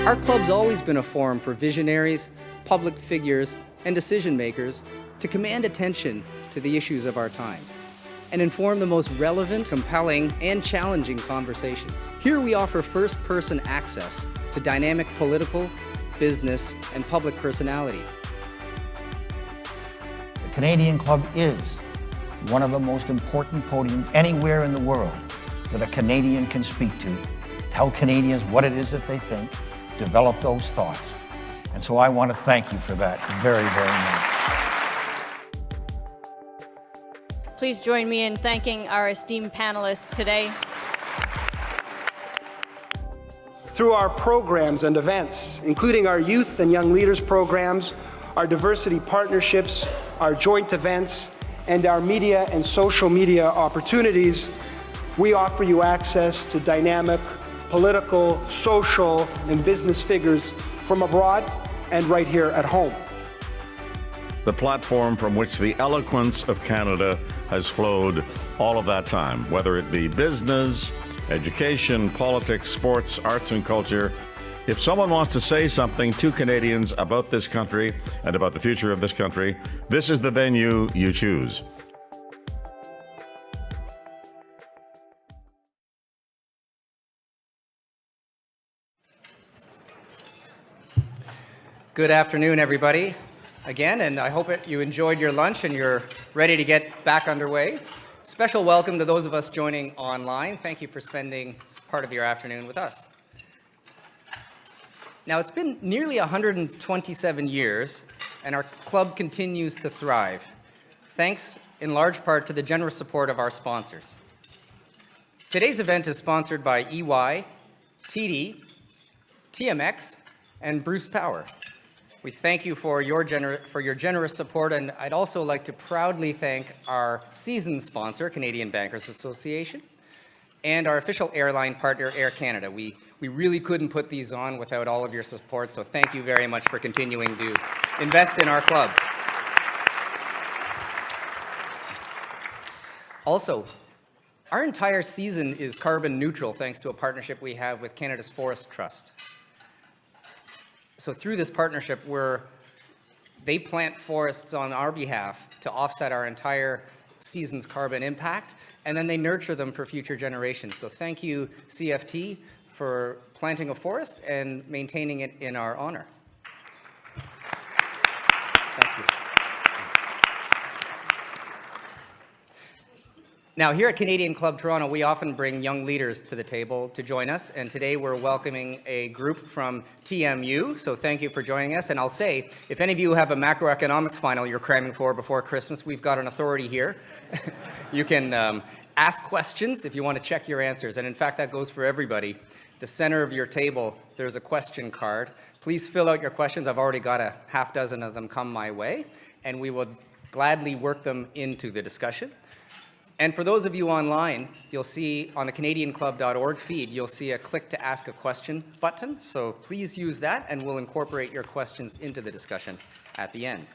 Our club's always been a forum for visionaries, public figures, and decision makers to command attention to the issues of our time and inform the most relevant, compelling, and challenging conversations. Here we offer first-person access to dynamic political, business, and public personality. The Canadian Club is one of the most important podiums anywhere in the world that a Canadian can speak to, tell Canadians what it is that they think, develop those thoughts. And so I want to thank you for that very, very much. Please join me in thanking our esteemed panelists today. Through our programs and events, including our youth and young leaders programs, our diversity partnerships, our joint events, and our media and social media opportunities, we offer you access to dynamic political, social, and business figures from abroad and right here at home. The platform from which the eloquence of Canada has flowed all of that time, whether it be business, education, politics, sports, arts, and culture. If someone wants to say something to Canadians about this country and about the future of this country, this is the venue you choose. Good afternoon, everybody, again, and I hope you enjoyed your lunch and you're ready to get back underway. Special welcome to those of us joining online. Thank you for spending part of your afternoon with us. Now, it's been nearly 127 years, and our club continues to thrive, thanks in large part to the generous support of our sponsors. Today's event is sponsored by EY, TD, TMX, and Bruce Power. We thank you for your generous support, and I'd also like to proudly thank our season sponsor, Canadian Bankers Association, and our official airline partner, Air Canada. We really couldn't put these on without all of your support, so thank you very much for continuing to invest in our club. Also, our entire season is carbon neutral thanks to a partnership we have with Canada's Forest Trust. So through this partnership, they plant forests on our behalf to offset our entire season's carbon impact, and then they nurture them for future generations. So thank you, CFT, for planting a forest and maintaining it in our honor. Thank you. Now, here at Canadian Club Toronto, we often bring young leaders to the table to join us, and today we're welcoming a group from TMU, so thank you for joining us. And I'll say, if any of you have a macroeconomics final you're cramming for before Christmas, we've got an authority here. You can ask questions if you want to check your answers, and in fact, that goes for everybody. The center of your table, there's a question card. Please fill out your questions. I've already got a half dozen of them come my way, and we will gladly work them into the discussion. And for those of you online, you'll see on the CanadianClub.org feed, you'll see a click to ask a question button. So please use that, and we'll incorporate your questions into the discussion at the end.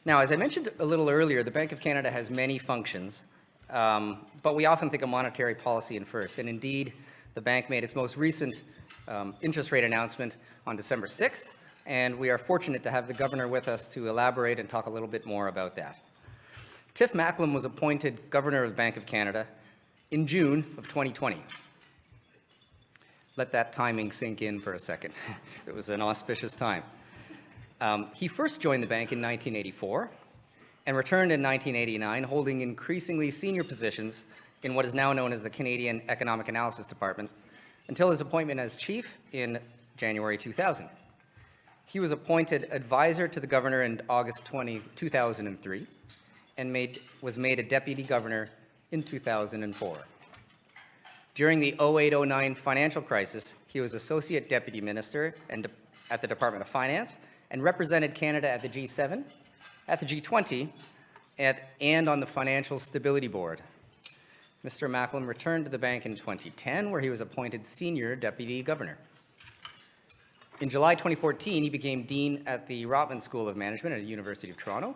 Now, as I mentioned a little earlier, the Bank of Canada has many functions, but we often think of monetary policy in first. And indeed, the bank made its most recent interest rate announcement on December 6th, and we are fortunate to have the governor with us to elaborate and talk a little bit more about that. Tiff Macklem was appointed Governor of the Bank of Canada in June of 2020. Let that timing sink in for a second. It was an auspicious time. He first joined the bank in 1984 and returned in 1989, holding increasingly senior positions in what is now known as the Canadian Economic Analysis Department, until his appointment as chief in January 2000. He was appointed advisor to the governor in August 2003. And was made a deputy governor in 2004. During the 2008-09 financial crisis, he was associate deputy minister at the Department of Finance and represented Canada at the G7, at the G20, and on the Financial Stability Board. Mr. Macklem returned to the bank in 2010, where he was appointed senior deputy governor. In July 2014, he became dean at the Rotman School of Management at the University of Toronto.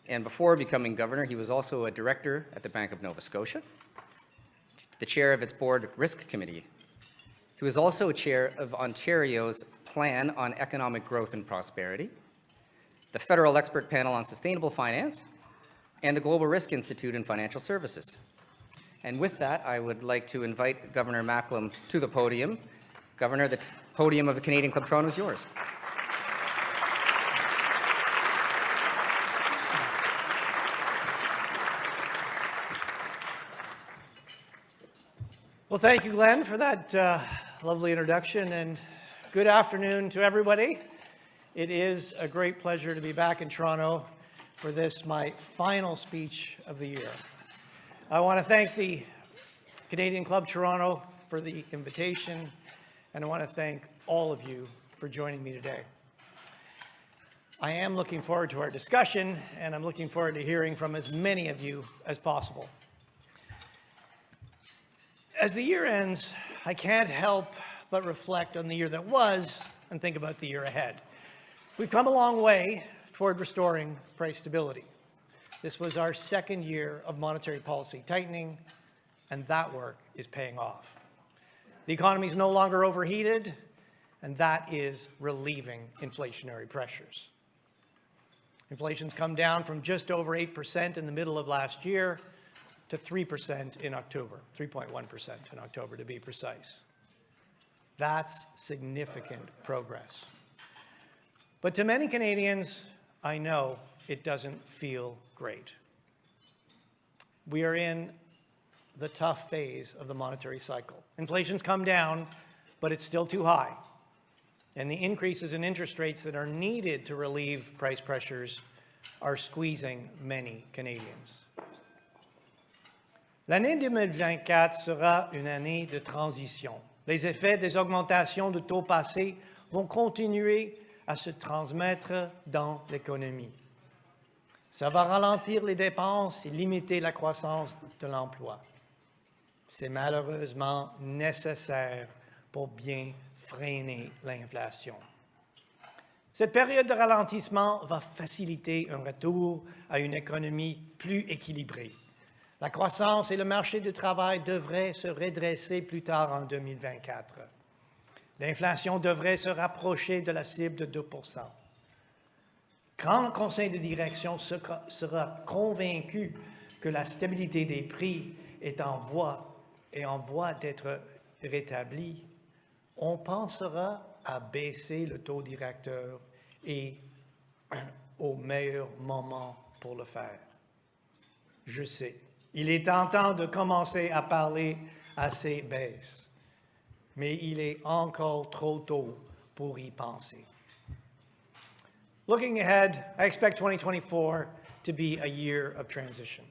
And before becoming governor, he was also a director at the Bank of Nova Scotia. the chair of its board risk committee. He was also chair of Ontario's Plan on Economic Growth and Prosperity, the Federal Expert Panel on Sustainable Finance, and the Global Risk Institute in Financial Services. And with that, I would like to invite Governor Macklem to the podium. Governor, the podium of the Canadian Club Toronto is yours. Well, thank you, Glenn, for that lovely introduction, and good afternoon to everybody. It is a great pleasure to be back in Toronto for this, my final speech of the year. I want to thank the Canadian Club Toronto for the invitation, and I want to thank all of you for joining me today. I am looking forward to our discussion, and I'm looking forward to hearing from as many of you as possible. As the year ends, I can't help but reflect on the year that was and think about the year ahead. We've come a long way toward restoring price stability. This was our second year of monetary policy tightening, and that work is paying off. The economy is no longer overheated, and that is relieving inflationary pressures. Inflation's come down from just over 8% in the middle of last year to 3% in October, 3.1% in October to be precise. That's significant progress. But to many Canadians, I know it doesn't feel great. We are in the tough phase of the monetary cycle. Inflation's come down, but it's still too high. And the increases in interest rates that are needed to relieve price pressures are squeezing many Canadians. L'année 2024 sera une année de transition. Les effets des augmentations de taux passés vont continuer à se transmettre dans l'économie. Ça va ralentir les dépenses et limiter la croissance de l'emploi. C'est malheureusement nécessaire pour bien freiner l'inflation. Cette période de ralentissement va faciliter un retour à une économie plus équilibrée. La croissance et le marché du travail devraient se redresser plus tard en 2024. L'inflation devrait se rapprocher de la cible de 2%. Quand le conseil de direction sera convaincu que la stabilité des prix est en voie d'être rétablie, on pensera à baisser le taux directeur et au meilleur moment pour le faire. Je sais. Il est tentant de commencer à parler à ces baisses, mais il est encore trop tôt pour y penser. Looking ahead, I expect 2024 to be a year of transition.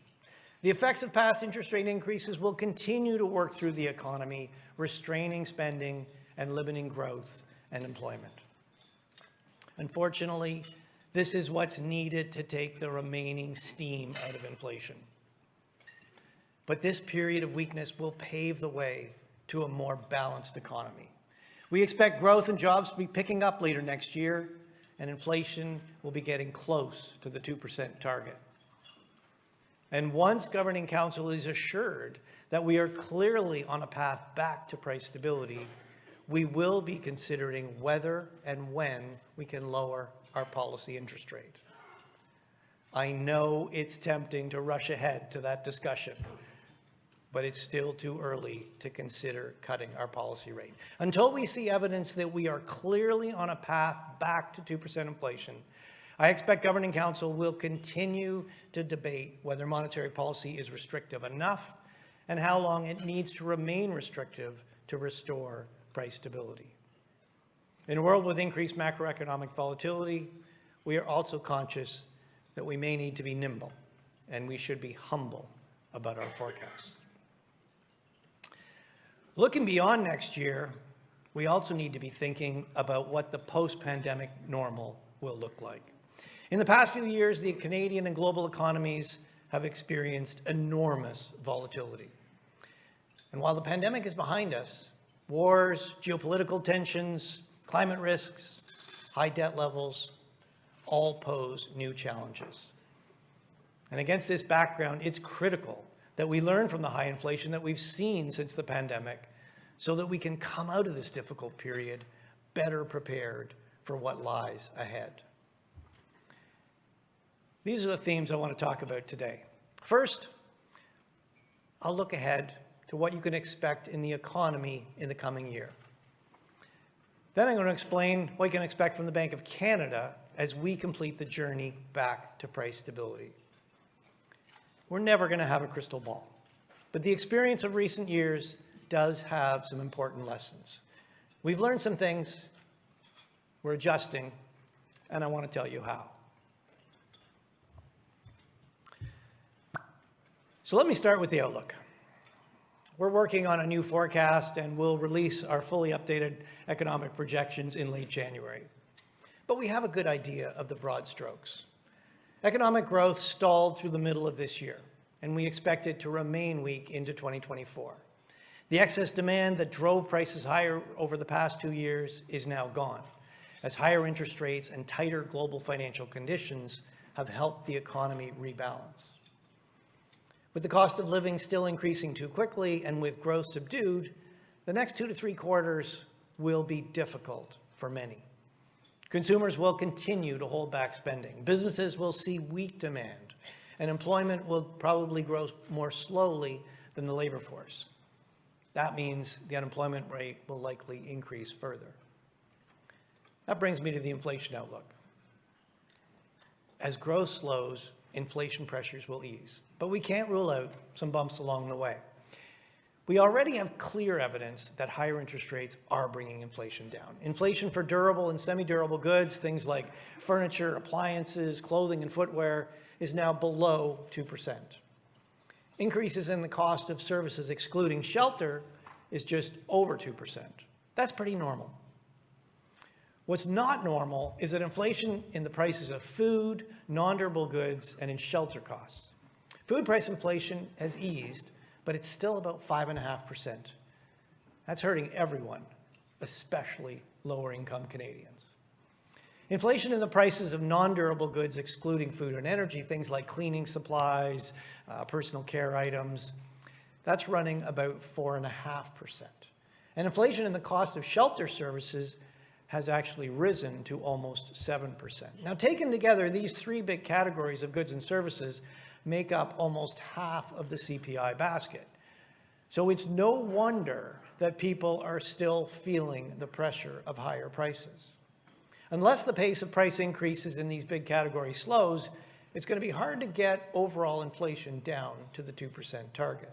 The effects of past interest rate increases will continue to work through the economy, restraining spending and limiting growth and employment. Unfortunately, this is what's needed to take the remaining steam out of inflation. But this period of weakness will pave the way to a more balanced economy. We expect growth and jobs to be picking up later next year, and inflation will be getting close to the 2% target. And once Governing Council is assured that we are clearly on a path back to price stability, we will be considering whether and when we can lower our policy interest rate. I know it's tempting to rush ahead to that discussion, but it's still too early to consider cutting our policy rate. Until we see evidence that we are clearly on a path back to 2% inflation, I expect Governing Council will continue to debate whether monetary policy is restrictive enough and how long it needs to remain restrictive to restore price stability. In a world with increased macroeconomic volatility, we are also conscious that we may need to be nimble, and we should be humble about our forecasts. Looking beyond next year, we also need to be thinking about what the post-pandemic normal will look like. In the past few years, the Canadian and global economies have experienced enormous volatility. And while the pandemic is behind us, wars, geopolitical tensions, climate risks, high debt levels all pose new challenges. And against this background, it's critical that we learn from the high inflation that we've seen since the pandemic so that we can come out of this difficult period better prepared for what lies ahead. These are the themes I want to talk about today. First, I'll look ahead to what you can expect in the economy in the coming year. Then I'm going to explain what you can expect from the Bank of Canada as we complete the journey back to price stability. We're never going to have a crystal ball, but the experience of recent years does have some important lessons. We've learned some things, we're adjusting, and I want to tell you how. So let me start with the outlook. We're working on a new forecast and we'll release our fully updated economic projections in late January. But we have a good idea of the broad strokes. Economic growth stalled through the middle of this year, and we expect it to remain weak into 2024. The excess demand that drove prices higher over the past 2 years is now gone, as higher interest rates and tighter global financial conditions have helped the economy rebalance. With the cost of living still increasing too quickly and with growth subdued, the next 2 to 3 quarters will be difficult for many. Consumers will continue to hold back spending. Businesses will see weak demand, and employment will probably grow more slowly than the labor force. That means the unemployment rate will likely increase further. That brings me to the inflation outlook. As growth slows, inflation pressures will ease, but we can't rule out some bumps along the way. We already have clear evidence that higher interest rates are bringing inflation down. Inflation for durable and semi-durable goods, things like furniture, appliances, clothing, and footwear, is now below 2%. Increases in the cost of services excluding shelter is just over 2%. That's pretty normal. What's not normal is that inflation in the prices of food, non-durable goods, and in shelter costs. Food price inflation has eased, but it's still about 5.5%. That's hurting everyone, especially lower-income Canadians. Inflation in the prices of non-durable goods, excluding food and energy, things like cleaning supplies, personal care items, that's running about 4.5%. And inflation in the cost of shelter services has actually risen to almost 7%. Now, taken together, these 3 big categories of goods and services make up almost half of the CPI basket. So it's no wonder that people are still feeling the pressure of higher prices. Unless the pace of price increases in these big categories slows, it's going to be hard to get overall inflation down to the 2% target.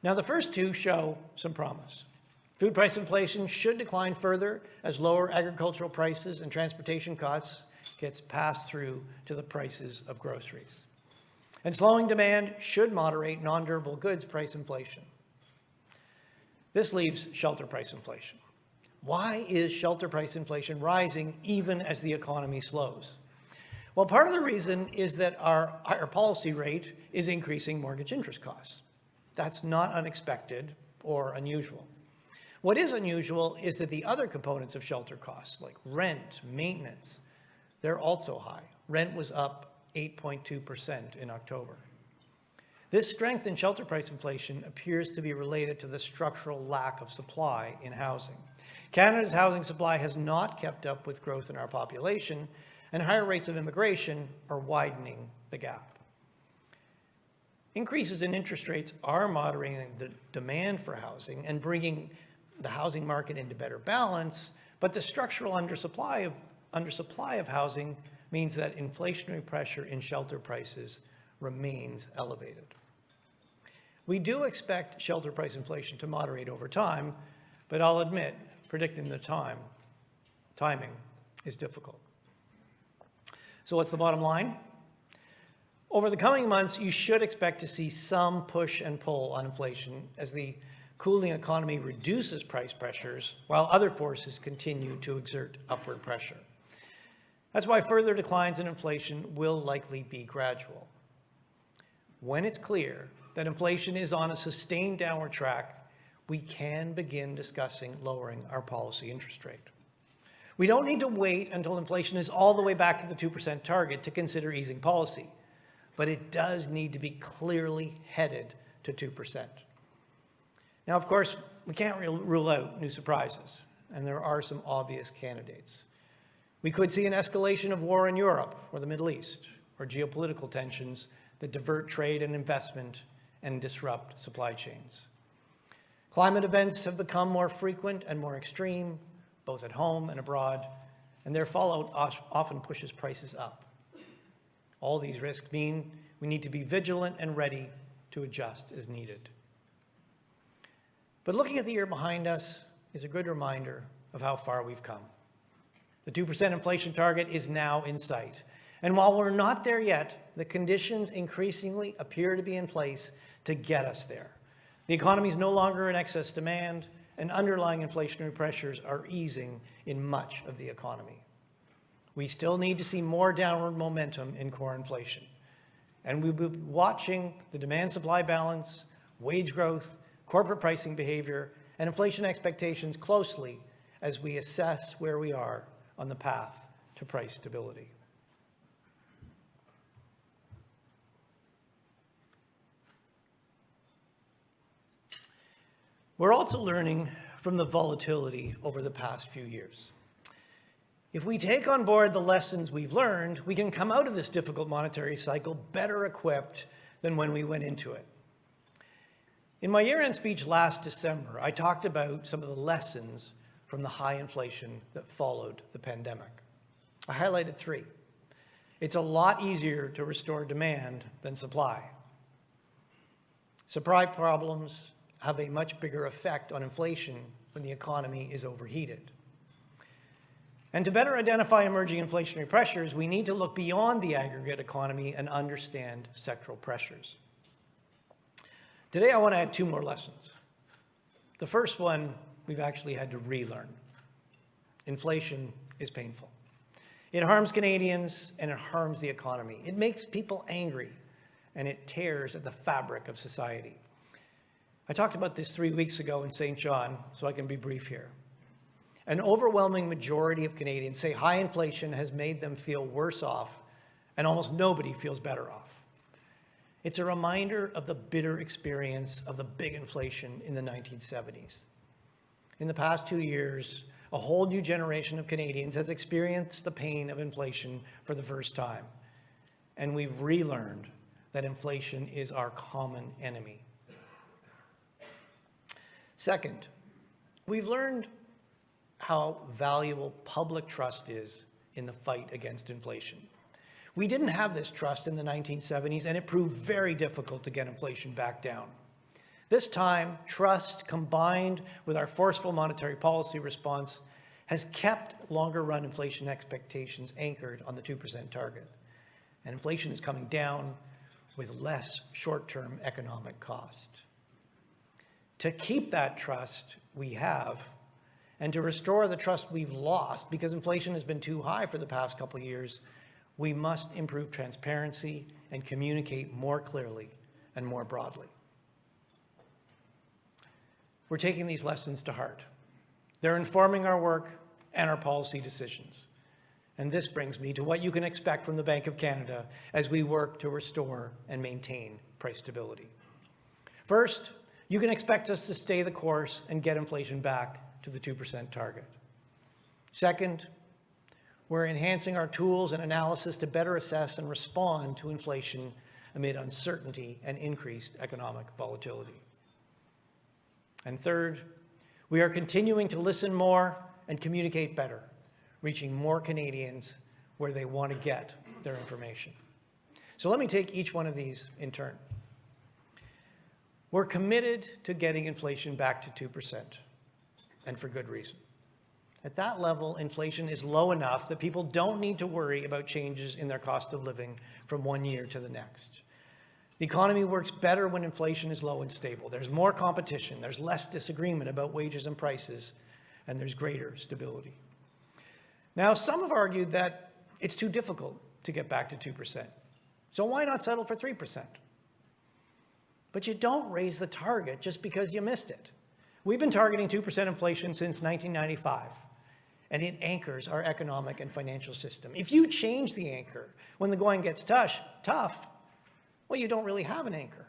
Now, the first 2 show some promise. Food price inflation should decline further as lower agricultural prices and transportation costs gets passed through to the prices of groceries. And slowing demand should moderate non-durable goods price inflation. This leaves shelter price inflation. Why is shelter price inflation rising even as the economy slows? Well, part of the reason is that our higher policy rate is increasing mortgage interest costs. That's not unexpected or unusual. What is unusual is that the other components of shelter costs, like rent, maintenance, they're also high. Rent was up 8.2% in October. This strength in shelter price inflation appears to be related to the structural lack of supply in housing. Canada's housing supply has not kept up with growth in our population, and higher rates of immigration are widening the gap. Increases in interest rates are moderating the demand for housing and bringing the housing market into better balance, but the structural undersupply of housing means that inflationary pressure in shelter prices remains elevated. We do expect shelter price inflation to moderate over time, but I'll admit, predicting the timing is difficult. So what's the bottom line? Over the coming months, you should expect to see some push and pull on inflation as the cooling economy reduces price pressures while other forces continue to exert upward pressure. That's why further declines in inflation will likely be gradual. When it's clear that inflation is on a sustained downward track, we can begin discussing lowering our policy interest rate. We don't need to wait until inflation is all the way back to the 2% target to consider easing policy. but it does need to be clearly headed to 2%. Now, of course, we can't rule out new surprises, and there are some obvious candidates. We could see an escalation of war in Europe or the Middle East, or geopolitical tensions that divert trade and investment and disrupt supply chains. Climate events have become more frequent and more extreme, both at home and abroad, and their fallout often pushes prices up. All these risks mean we need to be vigilant and ready to adjust as needed. But looking at the year behind us is a good reminder of how far we've come. The 2% inflation target is now in sight. And while we're not there yet, the conditions increasingly appear to be in place to get us there. The economy is no longer in excess demand, and underlying inflationary pressures are easing in much of the economy. We still need to see more downward momentum in core inflation. And we'll be watching the demand-supply balance, wage growth, corporate pricing behavior, and inflation expectations closely as we assess where we are on the path to price stability. We're also learning from the volatility over the past few years. If we take on board the lessons we've learned, we can come out of this difficult monetary cycle better equipped than when we went into it. In my year-end speech last December, I talked about some of the lessons from the high inflation that followed the pandemic. I highlighted 3. It's a lot easier to restore demand than supply. Supply problems have a much bigger effect on inflation when the economy is overheated. And to better identify emerging inflationary pressures, we need to look beyond the aggregate economy and understand sectoral pressures. Today, I want to add 2 more lessons. The first one, we've actually had to relearn. Inflation is painful. It harms Canadians and it harms the economy. It makes people angry and it tears at the fabric of society. I talked about this 3 weeks ago in St. John, so I can be brief here. An overwhelming majority of Canadians say high inflation has made them feel worse off, and almost nobody feels better off. It's a reminder of the bitter experience of the big inflation in the 1970s. In the past 2 years, a whole new generation of Canadians has experienced the pain of inflation for the first time, and we've relearned that inflation is our common enemy. Second, we've learned how valuable public trust is in the fight against inflation. We didn't have this trust in the 1970s, and it proved very difficult to get inflation back down. This time, trust combined with our forceful monetary policy response has kept longer-run inflation expectations anchored on the 2% target. And inflation is coming down with less short-term economic cost. To keep that trust we have, and to restore the trust we've lost because inflation has been too high for the past couple of years, we must improve transparency and communicate more clearly and more broadly. We're taking these lessons to heart. They're informing our work and our policy decisions. And this brings me to what you can expect from the Bank of Canada as we work to restore and maintain price stability. First, you can expect us to stay the course and get inflation back to the 2% target. Second, we're enhancing our tools and analysis to better assess and respond to inflation amid uncertainty and increased economic volatility. And third, we are continuing to listen more and communicate better, reaching more Canadians where they want to get their information. So let me take each one of these in turn. We're committed to getting inflation back to 2%, and for good reason. At that level, inflation is low enough that people don't need to worry about changes in their cost of living from one year to the next. The economy works better when inflation is low and stable. There's more competition, there's less disagreement about wages and prices, and there's greater stability. Now, some have argued that it's too difficult to get back to 2%. So why not settle for 3%? But you don't raise the target just because you missed it. We've been targeting 2% inflation since 1995, and it anchors our economic and financial system. If you change the anchor when the going gets tough, Well, you don't really have an anchor,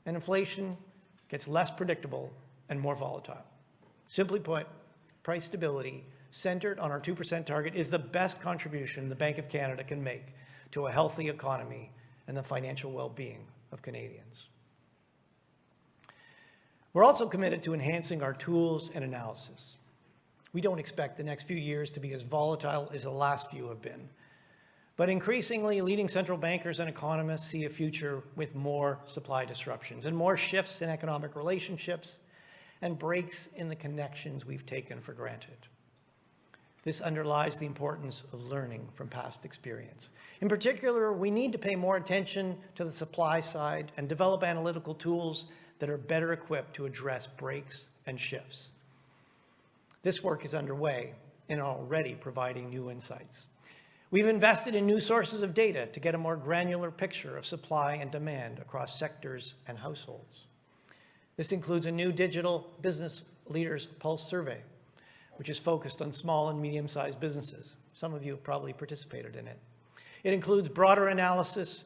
and inflation gets less predictable and more volatile. Simply put, price stability centered on our 2% target is the best contribution the Bank of Canada can make to a healthy economy and the financial well-being of Canadians. We're also committed to enhancing our tools and analysis. We don't expect the next few years to be as volatile as the last few have been. But increasingly, leading central bankers and economists see a future with more supply disruptions and more shifts in economic relationships and breaks in the connections we've taken for granted. This underlies the importance of learning from past experience. In particular, we need to pay more attention to the supply side and develop analytical tools that are better equipped to address breaks and shifts. This work is underway and already providing new insights. We've invested in new sources of data to get a more granular picture of supply and demand across sectors and households. This includes a new digital business leaders pulse survey, which is focused on small and medium-sized businesses. Some of you have probably participated in it. It includes broader analysis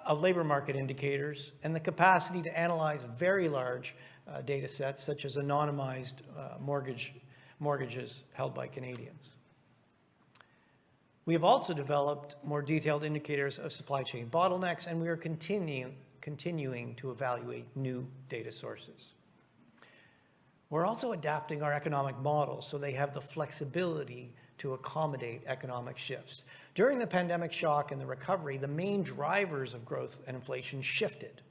of labor market indicators and the capacity to analyze very large data sets, such as anonymized mortgages held by Canadians. We have also developed more detailed indicators of supply chain bottlenecks, and we are continuing to evaluate new data sources. We're also adapting our economic models so they have the flexibility to accommodate economic shifts. During the pandemic shock and the recovery, the main drivers of growth and inflation shifted,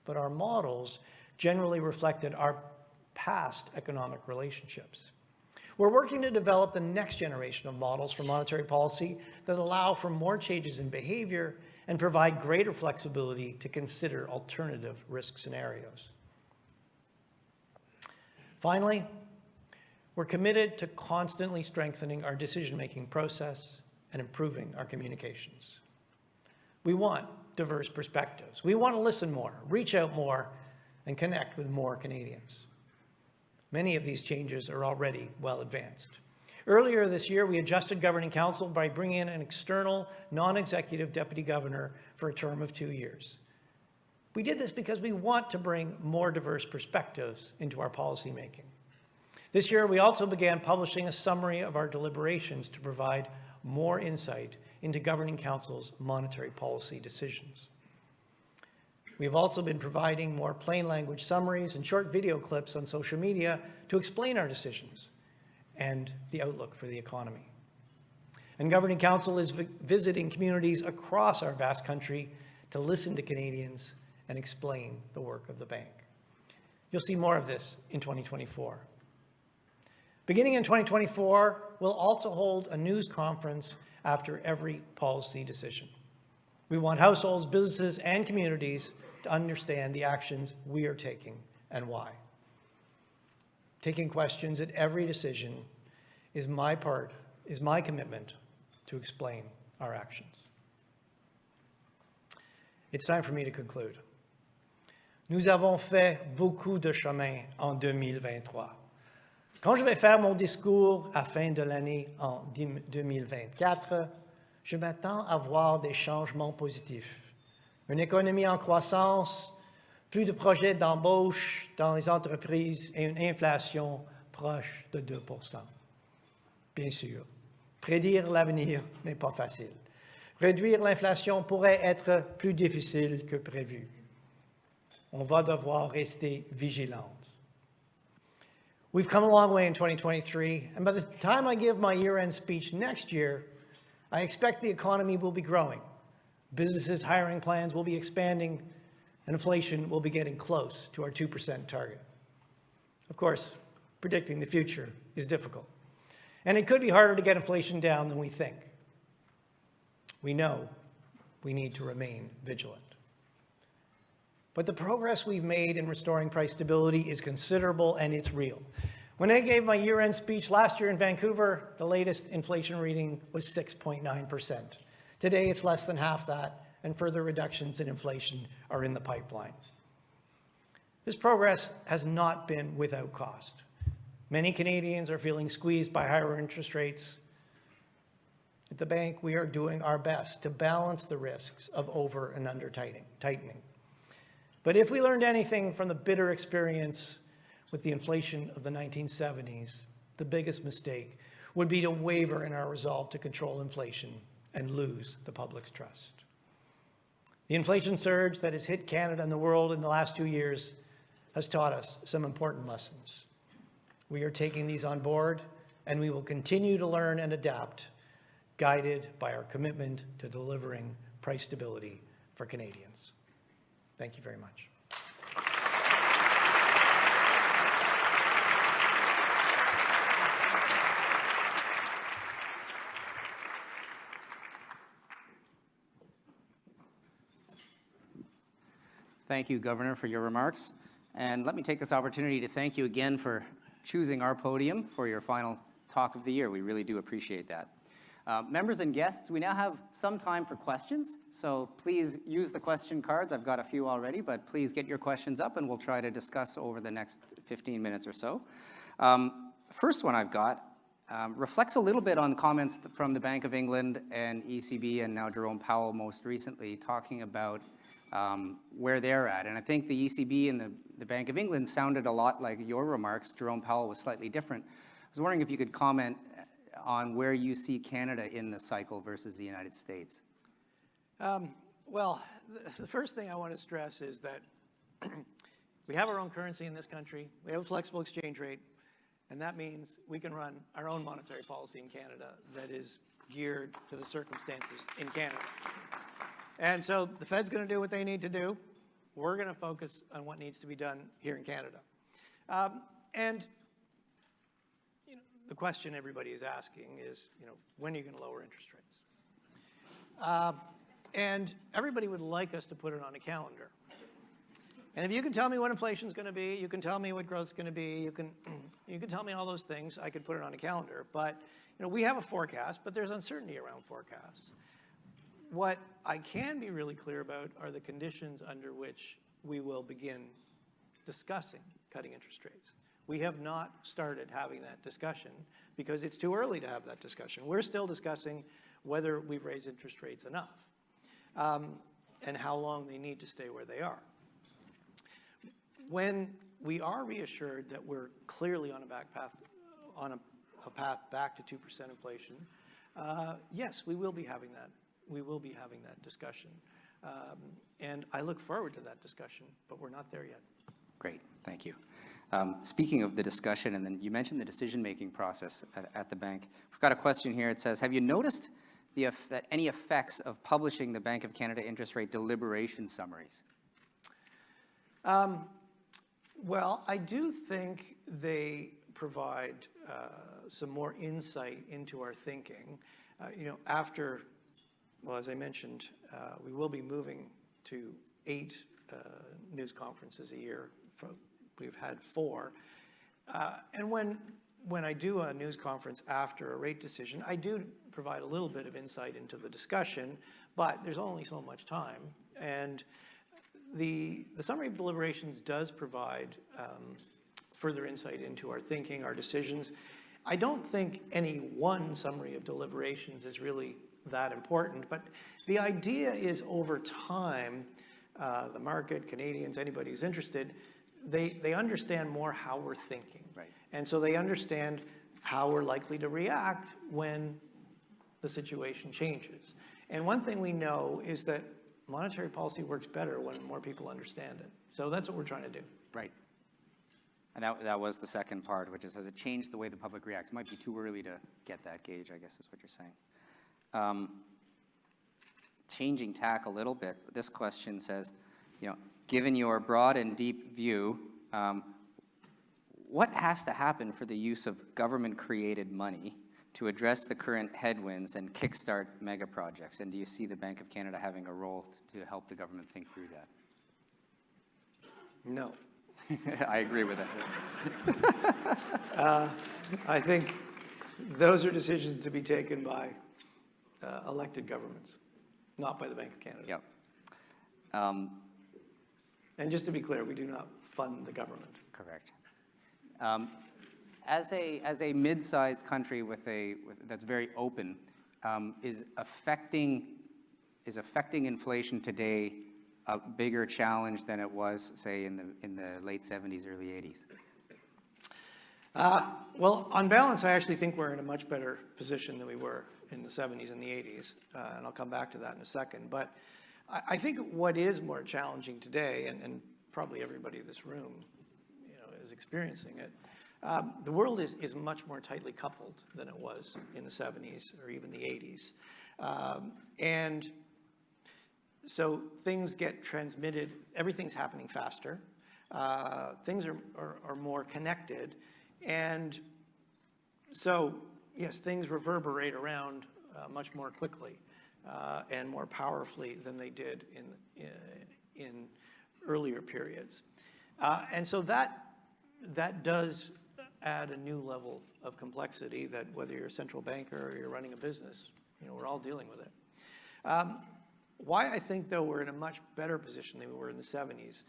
but our models generally reflected our past economic relationships. We're working to develop the next generation of models for monetary policy that allow for more changes in behavior and provide greater flexibility to consider alternative risk scenarios. Finally, we're committed to constantly strengthening our decision-making process and improving our communications. We want diverse perspectives. We want to listen more, reach out more, and connect with more Canadians. Many of these changes are already well advanced. Earlier this year, we adjusted Governing Council by bringing in an external, non-executive deputy governor for a term of 2 years. We did this because we want to bring more diverse perspectives into our policymaking. This year, we also began publishing a summary of our deliberations to provide more insight into Governing Council's monetary policy decisions. We have also been providing more plain language summaries and short video clips on social media to explain our decisions and the outlook for the economy. And Governing Council is visiting communities across our vast country to listen to Canadians and explain the work of the bank. You'll see more of this in 2024. Beginning in 2024, we'll also hold a news conference after every policy decision. We want households, businesses, and communities to understand the actions we are taking and why. Taking questions at every decision is my commitment to explain our actions. It's time for me to conclude. Nous avons fait beaucoup de chemin en 2023. Quand je vais faire mon discours à fin de l'année en 2024, je m'attends à voir des changements positifs. Une économie en croissance, plus de projets d'embauche dans les entreprises et une inflation proche de 2%. Bien sûr, prédire l'avenir n'est pas facile. Réduire l'inflation pourrait être plus difficile que prévu. On va devoir rester vigilante. We've come a long way in 2023, and by the time I give my year-end speech next year, I expect the economy will be growing. Businesses' hiring plans will be expanding, and inflation will be getting close to our 2% target. Of course, predicting the future is difficult, and it could be harder to get inflation down than we think. We know we need to remain vigilant. But the progress we've made in restoring price stability is considerable, and it's real. When I gave my year-end speech last year in Vancouver, the latest inflation reading was 6.9%. Today, it's less than half that, and further reductions in inflation are in the pipeline. This progress has not been without cost. Many Canadians are feeling squeezed by higher interest rates, At the bank, we are doing our best to balance the risks of over and under tightening. But if we learned anything from the bitter experience with the inflation of the 1970s, the biggest mistake would be to waver in our resolve to control inflation and lose the public's trust. The inflation surge that has hit Canada and the world in the last 2 years has taught us some important lessons. We are taking these on board, and we will continue to learn and adapt, guided by our commitment to delivering price stability for Canadians. Thank you very much. Thank you, Governor, for your remarks. And let me take this opportunity to thank you again for choosing our podium for your final talk of the year. We really do appreciate that. Members and guests, we now have some time for questions, so please use the question cards. I've got a few already, but please get your questions up and we'll try to discuss over the next 15 minutes or so. First one I've got reflects a little bit on comments from the Bank of England and ECB and now Jerome Powell most recently talking about where they're at. And I think the ECB and the Bank of England sounded a lot like your remarks. Jerome Powell was slightly different. I was wondering if you could comment on where you see Canada in the cycle versus the United States. Well, the first thing I want to stress is that we have our own currency in this country. We have a flexible exchange rate, and that means we can run our own monetary policy in Canada that is geared to the circumstances in Canada. And so the Fed's going to do what they need to do. We're going to focus on what needs to be done here in Canada. And the question everybody is asking is, when are you going to lower interest rates? And everybody would like us to put it on a calendar. And if you can tell me what inflation is going to be, you can tell me what growth is going to be, you can tell me all those things, I could put it on a calendar. But we have a forecast, but there's uncertainty around forecasts. What I can be really clear about are the conditions under which we will begin discussing cutting interest rates. We have not started having that discussion because it's too early to have that discussion. We're still discussing whether we've raised interest rates enough and how long they need to stay where they are. When we are reassured that we're clearly on a path back to 2% inflation, yes, we will be having that. We will be having that discussion. And I look forward to that discussion, but we're not there yet. Great, thank you. Speaking of the discussion, and then you mentioned the decision-making process at the bank. We've got a question here. It says, have you noticed any effects of publishing the Bank of Canada interest rate deliberation summaries? Well, I do think they provide some more insight into our thinking. As I mentioned, we will be moving to 8 news conferences a year. We've had 4. And when I do a news conference after a rate decision, I do provide a little bit of insight into the discussion, but there's only so much time. And the summary of deliberations does provide further insight into our thinking, our decisions. I don't think any one summary of deliberations is really that important, but the idea is over time, the market, Canadians, anybody who's interested, they understand more how we're thinking. Right. And so they understand how we're likely to react when the situation changes. And one thing we know is that monetary policy works better when more people understand it. So that's what we're trying to do. Right. And that was the second part, which is, has it changed the way the public reacts? It might be too early to get that gauge, I guess is what you're saying. Changing tack a little bit, this question says, given your broad and deep view, what has to happen for the use of government-created money to address the current headwinds and kickstart mega projects? And do you see the Bank of Canada having a role to help the government think through that? No. I agree with that. I think those are decisions to be taken by elected governments, not by the Bank of Canada. Yep. And just to be clear, we do not fund the government. Correct. As a mid-sized country that's very open, is affecting inflation today a bigger challenge than it was, say, in the late 70s, early 80s? Well, on balance, I actually think we're in a much better position than we were in the 70s and the 80s, and I'll come back to that in a second. But I think what is more challenging today, and probably everybody in this room, is experiencing it. The world is much more tightly coupled than it was in the 70s or even the 80s, and so things get transmitted. Everything's happening faster. Things are more connected, and so yes, things reverberate around much more quickly and more powerfully than they did in earlier periods, and so that does add a new level of complexity that whether you're a central banker or you're running a business, we're all dealing with it. Why I think, though, we're in a much better position than we were in the 70s.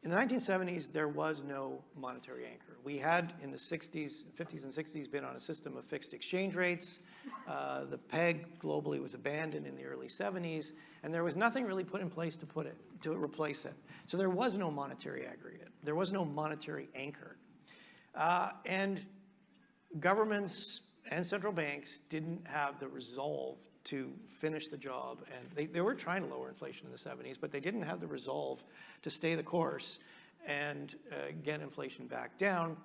In the 1970s, there was no monetary anchor. We had, in the 50s and 60s, been on a system of fixed exchange rates. The peg globally was abandoned in the early 70s, and there was nothing really put in place to replace it. So there was no monetary aggregate. There was no monetary anchor. And governments and central banks didn't have the resolve to finish the job, and they were trying to lower inflation in the 70s, but they didn't have the resolve to stay the course and get inflation back down.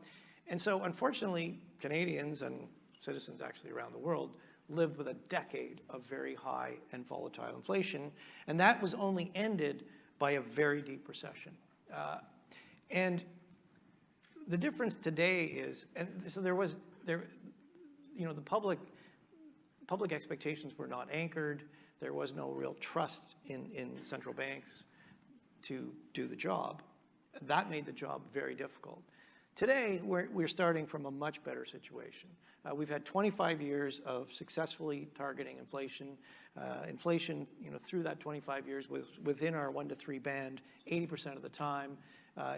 And so, unfortunately, Canadians and citizens actually around the world lived with a decade of very high and volatile inflation, and that was only ended by a very deep recession. And the difference today is, and so the public expectations were not anchored. There was no real trust in central banks to do the job. That made the job very difficult. Today, we're starting from a much better situation. We've had 25 years of successfully targeting inflation. Inflation, through that 25 years was within our 1 to 3 band 80% of the time.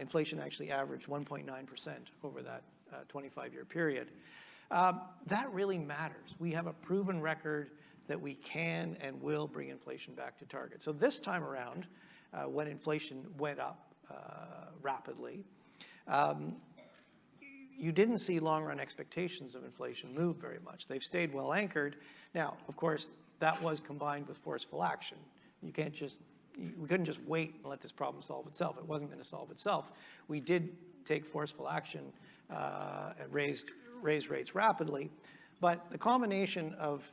Inflation actually averaged 1.9% over that 25-year period. That really matters. We have a proven record that we can and will bring inflation back to target. So this time around, when inflation went up rapidly, you didn't see long-run expectations of inflation move very much. They've stayed well anchored. Now, of course, that was combined with forceful action. We couldn't just wait and let this problem solve itself. It wasn't going to solve itself. We did take forceful action and raise rates rapidly, but the combination of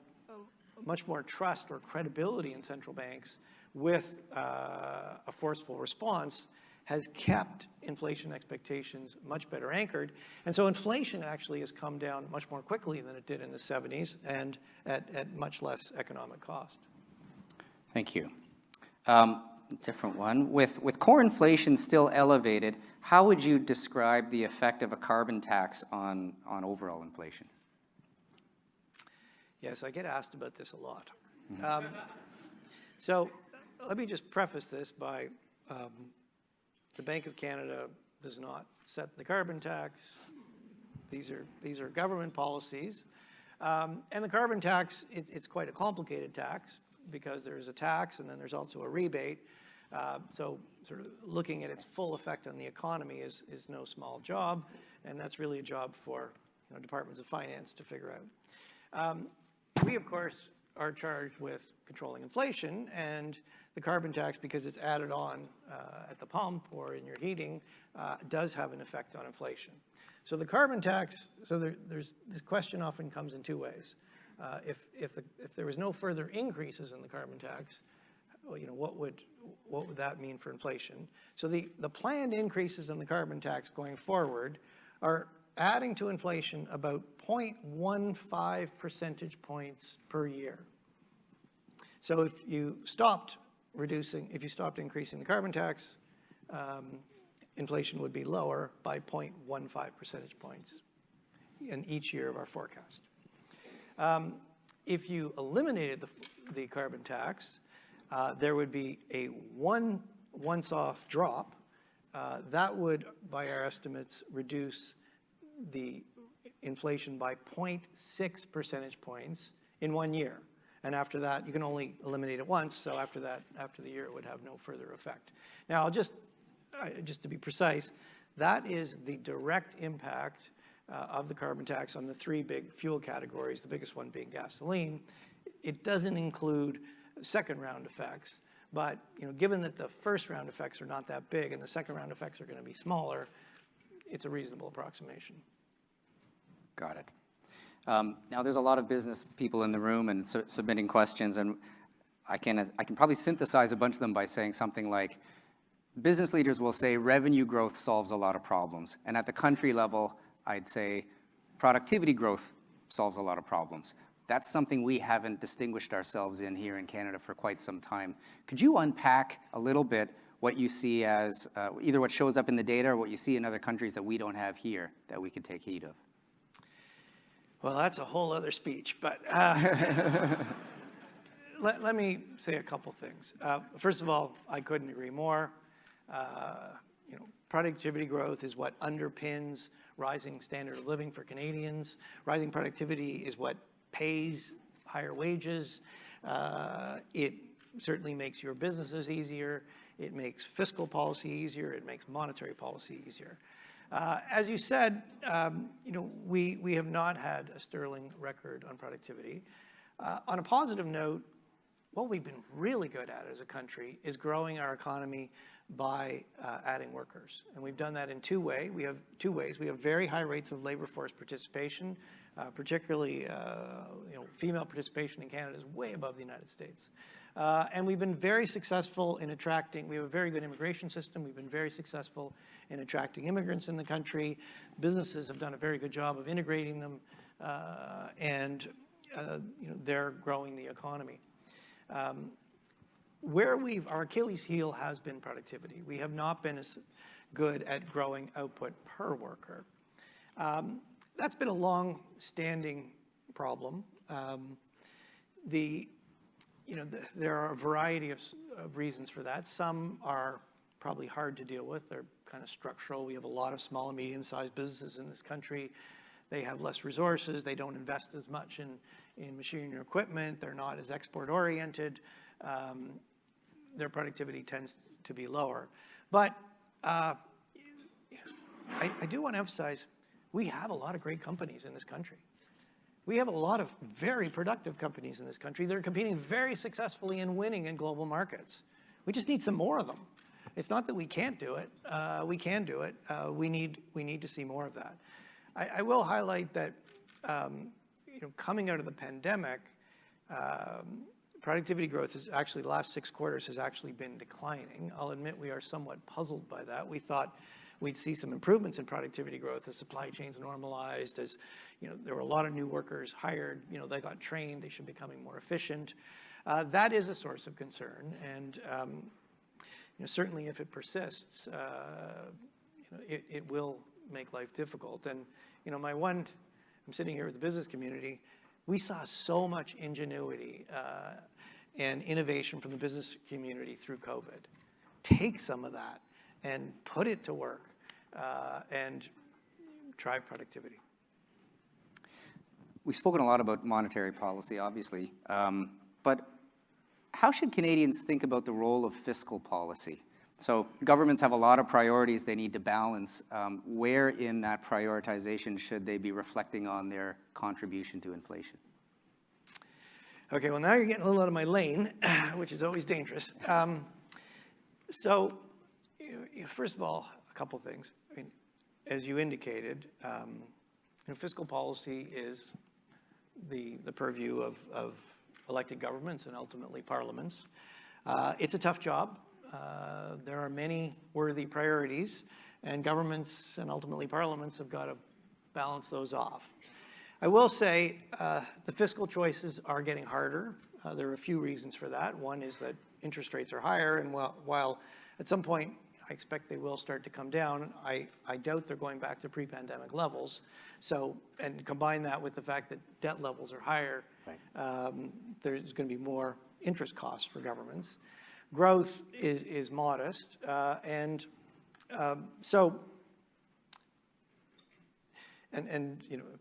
much more trust or credibility in central banks with a forceful response has kept inflation expectations much better anchored. And so inflation actually has come down much more quickly than it did in the 70s and at much less economic cost. Thank you. Different one. With core inflation still elevated, how would you describe the effect of a carbon tax on overall inflation? Yes, I get asked about this a lot. So let me just preface this by the Bank of Canada does not set the carbon tax. These are government policies. And the carbon tax, it's quite a complicated tax because there's a tax and then there's also a rebate. So sort of looking at its full effect on the economy is no small job, and that's really a job for departments of finance to figure out. We, of course, are charged with controlling inflation, and the carbon tax, because it's added on at the pump or in your heating, does have an effect on inflation. So the carbon tax, there's this question often comes in two ways. If there was no further increases in the carbon tax, what would that mean for inflation? So the planned increases in the carbon tax going forward are adding to inflation about 0.15 percentage points per year. So if you stopped increasing the carbon tax, inflation would be lower by 0.15 percentage points in each year of our forecast. If you eliminated the carbon tax, there would be a once-off drop. That would, by our estimates, reduce the inflation by 0.6 percentage points in 1 year. And after that, you can only eliminate it once, so after that, after the year, it would have no further effect. Now, just to be precise, that is the direct impact of the carbon tax on the three big fuel categories, the biggest one being gasoline. It doesn't include second round effects, but given that the first round effects are not that big and the second round effects are going to be smaller, it's a reasonable approximation. Got it. Now, there's a lot of business people in the room and submitting questions, and I can probably synthesize a bunch of them by saying something like, business leaders will say revenue growth solves a lot of problems, and at the country level, I'd say productivity growth solves a lot of problems. That's something we haven't distinguished ourselves in here in Canada for quite some time. Could you unpack a little bit what you see as either what shows up in the data or what you see in other countries that we don't have here that we could take heed of? Well, that's a whole other speech, but let me say a couple things. First of all, I couldn't agree more. Productivity growth is what underpins rising standard of living for Canadians. Rising productivity is what pays higher wages. It certainly makes your businesses easier. It makes fiscal policy easier. It makes monetary policy easier. As you said, we have not had a sterling record on productivity. On a positive note, what we've been really good at as a country is growing our economy by adding workers. And we've done that in two ways. We have very high rates of labor force participation, particularly female participation in Canada is way above the United States. And we've been very successful in attracting, we have a very good immigration system. We've been very successful in attracting immigrants in the country. Businesses have done a very good job of integrating them, and they're growing the economy. Our Achilles heel has been productivity. We have not been as good at growing output per worker. That's been a long-standing problem. There are a variety of reasons for that. Some are probably hard to deal with. They're kind of structural. We have a lot of small and medium-sized businesses in this country. They have less resources. They don't invest as much in machinery and equipment. They're not as export-oriented. Their productivity tends to be lower. But I do want to emphasize, we have a lot of great companies in this country. We have a lot of very productive companies in this country that are competing very successfully and winning in global markets. We just need some more of them. It's not that we can't do it. We can do it. We need to see more of that. I will highlight that coming out of the pandemic, productivity growth is actually, the last 6 quarters has actually been declining. I'll admit we are somewhat puzzled by that. We thought we'd see some improvements in productivity growth as supply chains normalized, as there were a lot of new workers hired, they got trained, they should be becoming more efficient. That is a source of concern, and certainly if it persists, it will make life difficult. And I'm sitting here with the business community. We saw so much ingenuity and innovation from the business community through COVID. Take some of that and put it to work and drive productivity. We've spoken a lot about monetary policy, obviously, but how should Canadians think about the role of fiscal policy? So governments have a lot of priorities they need to balance. Where in that prioritization should they be reflecting on their contribution to inflation? Okay, well, now you're getting a little out of my lane, which is always dangerous. So, first of all, a couple things. I mean, as you indicated, fiscal policy is the purview of elected governments and ultimately parliaments. It's a tough job. There are many worthy priorities, and governments and ultimately parliaments have got to balance those off. I will say the fiscal choices are getting harder. There are a few reasons for that. One is that interest rates are higher, and while at some point I expect they will start to come down, I doubt they're going back to pre-pandemic levels. So, and combine that with the fact that debt levels are higher, right. There's going to be more interest costs for governments. Growth is modest,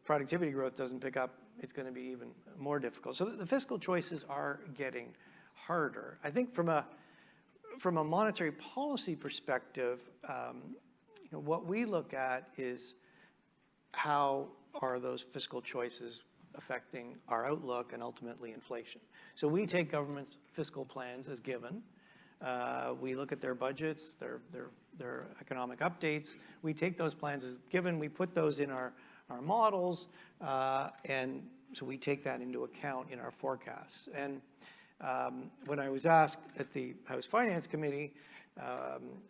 productivity growth doesn't pick up it's going to be even more difficult. So the fiscal choices are getting harder. I think from a monetary policy perspective, what we look at is how are those fiscal choices affecting our outlook and ultimately inflation. So we take government's fiscal plans as given. We look at their budgets, their economic updates. We take those plans as given. We put those in our models, and so we take that into account in our forecasts. And when I was asked at the House Finance Committee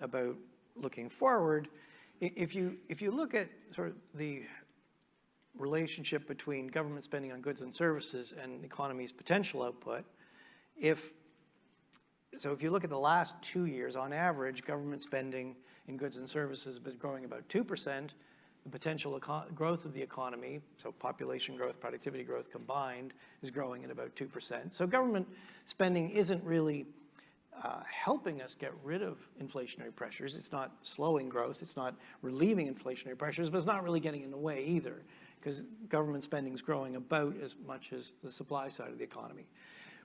about looking forward, if you look at sort of the relationship between government spending on goods and services and the economy's potential output, if you look at the last 2 years, on average, government spending in goods and services has been growing about 2%. The potential growth of the economy, so population growth, productivity growth combined, is growing at about 2%. So government spending isn't really helping us get rid of inflationary pressures. It's not slowing growth. It's not relieving inflationary pressures, but it's not really getting in the way either, because government spending is growing about as much as the supply side of the economy.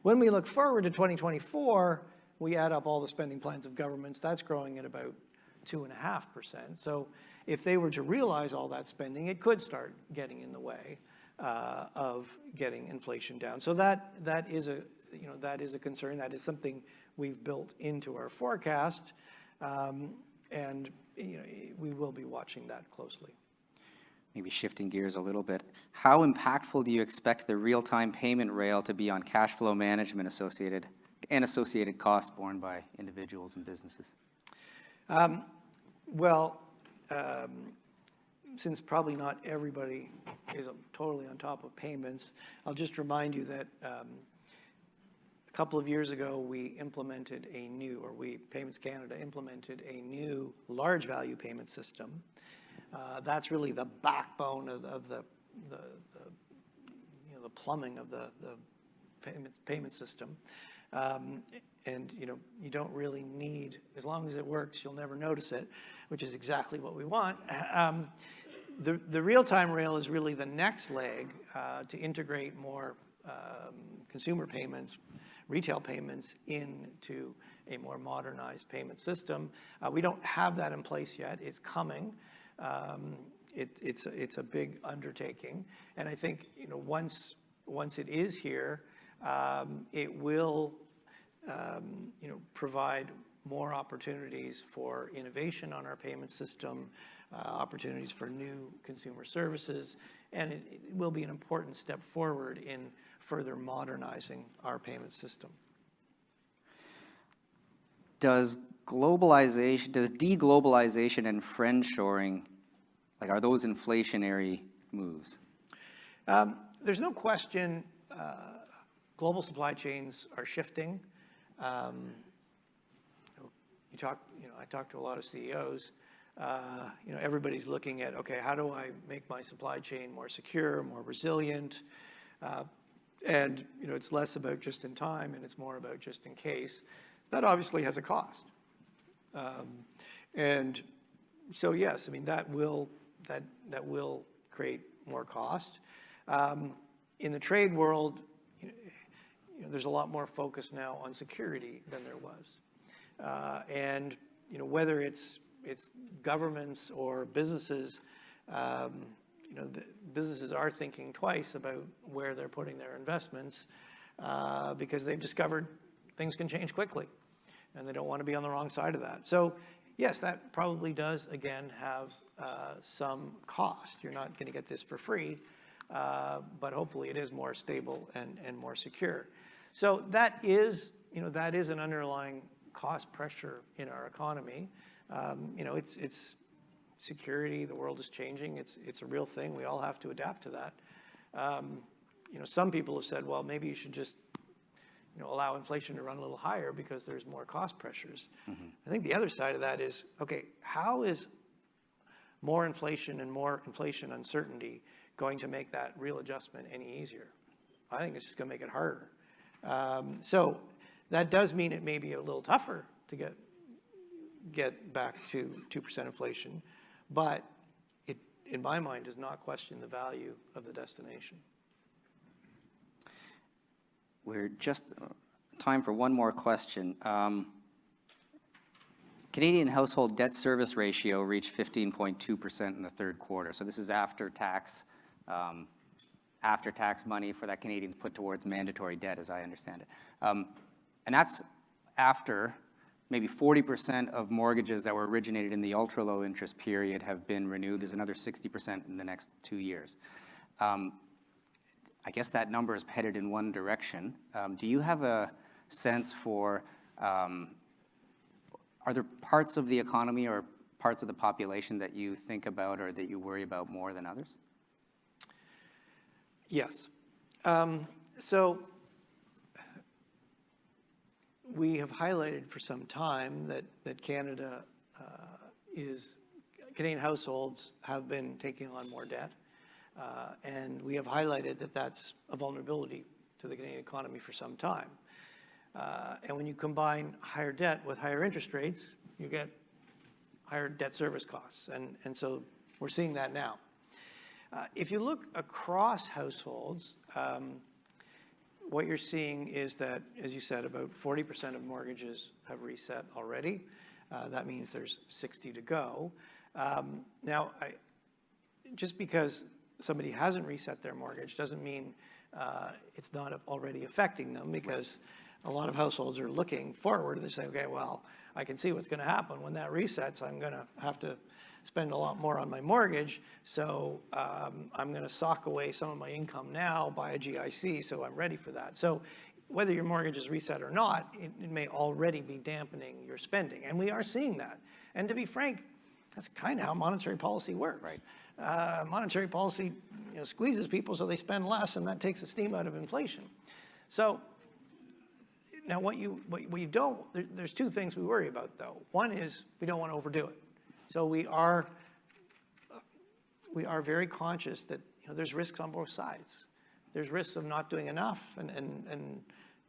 When we look forward to 2024, we add up all the spending plans of governments. That's growing at about 2.5%. So if they were to realize all that spending, it could start getting in the way of getting inflation down. So that is a concern. That is something we've built into our forecast, and we will be watching that closely. Maybe shifting gears a little bit, how impactful do you expect the real-time payment rail to be on cash flow management associated costs borne by individuals and businesses? Since probably not everybody is totally on top of payments, I'll just remind you that a couple of years ago we implemented Payments Canada implemented a new large value payment system. That's really the backbone of the plumbing of the payment system. And you don't really need, as long as it works, you'll never notice it, which is exactly what we want. The real-time rail is really the next leg to integrate more consumer payments, retail payments into a more modernized payment system. We don't have that in place yet. It's coming. It's a big undertaking, and I think once it is here, it will provide more opportunities for innovation on our payment system, opportunities for new consumer services, and it will be an important step forward in further modernizing our payment system. Does deglobalization and friendshoring, are those inflationary moves? There's no question global supply chains are shifting. I talk to a lot of CEOs. Everybody's looking at, okay, how do I make my supply chain more secure, more resilient? And it's less about just in time, and it's more about just in case. That obviously has a cost. And so yes, that will create more cost. In the trade world, there's a lot more focus now on security than there was. And whether it's governments or businesses, the businesses are thinking twice about where they're putting their investments because they've discovered things can change quickly, and they don't want to be on the wrong side of that. So yes, that probably does, again, have some cost. You're not going to get this for free, but hopefully it is more stable and more secure. So that is an underlying cost pressure in our economy. It's security. The world is changing. It's a real thing. We all have to adapt to that. Some people have said, well, maybe you should just allow inflation to run a little higher because there's more cost pressures. Mm-hmm. I think the other side of that is, okay, how is more inflation and more inflation uncertainty going to make that real adjustment any easier? I think it's just going to make it harder. So that does mean it may be a little tougher to get back to 2% inflation, but it, in my mind, does not question the value of the destination. We're just time for one more question. Canadian household debt service ratio reached 15.2% in the third quarter. So this is after tax money for that Canadians put towards mandatory debt, as I understand it. And that's after maybe 40% of mortgages that were originated in the ultra-low interest period have been renewed. There's another 60% in the next 2 years. I guess that number is headed in one direction. Do you have a sense for, are there parts of the economy or parts of the population that you think about or that you worry about more than others? Yes. So we have highlighted for some time that Canadian households have been taking on more debt. And we have highlighted that that's a vulnerability to the Canadian economy for some time. And when you combine higher debt with higher interest rates, you get higher debt service costs. And so we're seeing that now. If you look across households, what you're seeing is that, as you said, about 40% of mortgages have reset already. That means there's 60 to go. Now, just because somebody hasn't reset their mortgage doesn't mean it's not already affecting them, because a lot of households are looking forward and they say, okay, well, I can see what's going to happen. When that resets, I'm going to have to spend a lot more on my mortgage, so I'm going to sock away some of my income now, buy a GIC, so I'm ready for that. So whether your mortgage is reset or not, it may already be dampening your spending, and we are seeing that. And to be frank, that's kind of how monetary policy works. Right. Monetary policy, squeezes people so they spend less, and that takes the steam out of inflation. So now what you don't, there's two things we worry about, though. One is we don't want to overdo it. So we are very conscious that there's risks on both sides. There's risks of not doing enough, and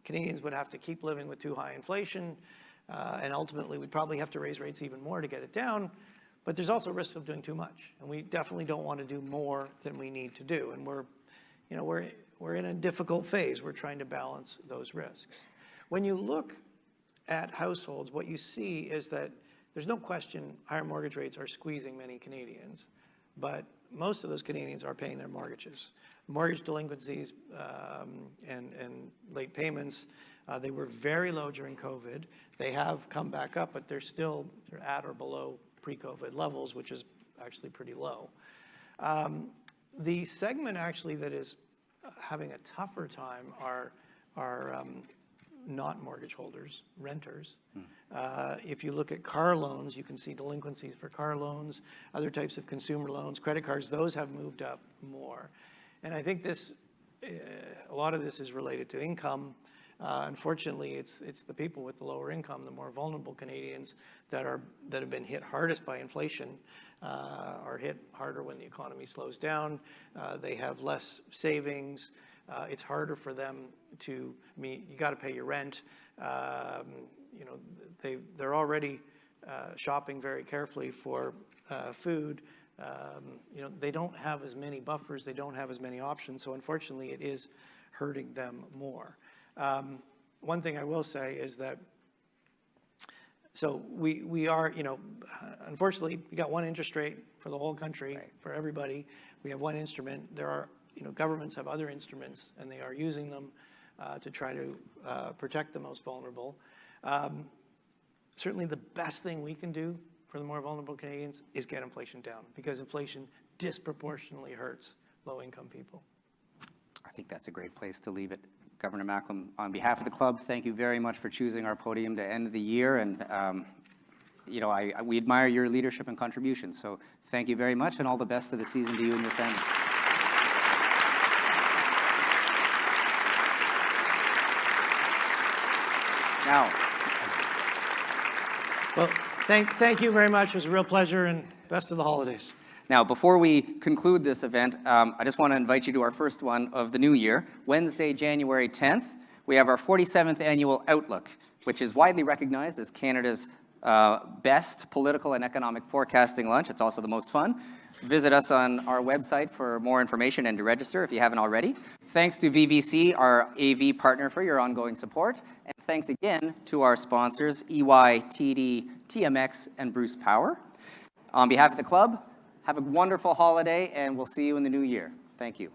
Canadians would have to keep living with too high inflation, and ultimately we'd probably have to raise rates even more to get it down. But there's also risk of doing too much, and we definitely don't want to do more than we need to do. And we're in a difficult phase. We're trying to balance those risks. When you look at households, what you see is that there's no question higher mortgage rates are squeezing many Canadians, but most of those Canadians are paying their mortgages. Mortgage delinquencies and late payments, they were very low during COVID. They have come back up, but they're at or below pre-COVID levels, which is actually pretty low. The segment actually that is having a tougher time are not mortgage holders, renters. If you look at car loans, you can see delinquencies for car loans, other types of consumer loans, credit cards, those have moved up more. And I think a lot of this is related to income. Unfortunately, it's the people with the lower income, the more vulnerable Canadians that have been hit hardest by inflation, are hit harder when the economy slows down. They have less savings. It's harder for them to meet. You got to pay your rent. They're already shopping very carefully for food. They don't have as many buffers. They don't have as many options. So unfortunately, it is hurting them more. One thing I will say is that, so we are, unfortunately, we got one interest rate for the whole country, right, for everybody. We have one instrument. There are, governments have other instruments, and they are using them to try to protect the most vulnerable. Certainly the best thing we can do for the more vulnerable Canadians is get inflation down, because inflation disproportionately hurts low-income people. I think that's a great place to leave it. Governor Macklem, on behalf of the club, thank you very much for choosing our podium to end the year. And, we admire your leadership and contributions. So thank you very much, and all the best of the season to you and your family. Now. Well, thank you very much. It was a real pleasure, and best of the holidays. Now, before we conclude this event, I just want to invite you to our first one of the new year. Wednesday, January 10th, we have our 47th annual Outlook, which is widely recognized as Canada's best political and economic forecasting lunch. It's also the most fun. Visit us on our website for more information and to register if you haven't already. Thanks to VVC, our AV partner, for your ongoing support. And thanks again to our sponsors, EY, TD, TMX, and Bruce Power. On behalf of the club, have a wonderful holiday, and we'll see you in the new year. Thank you.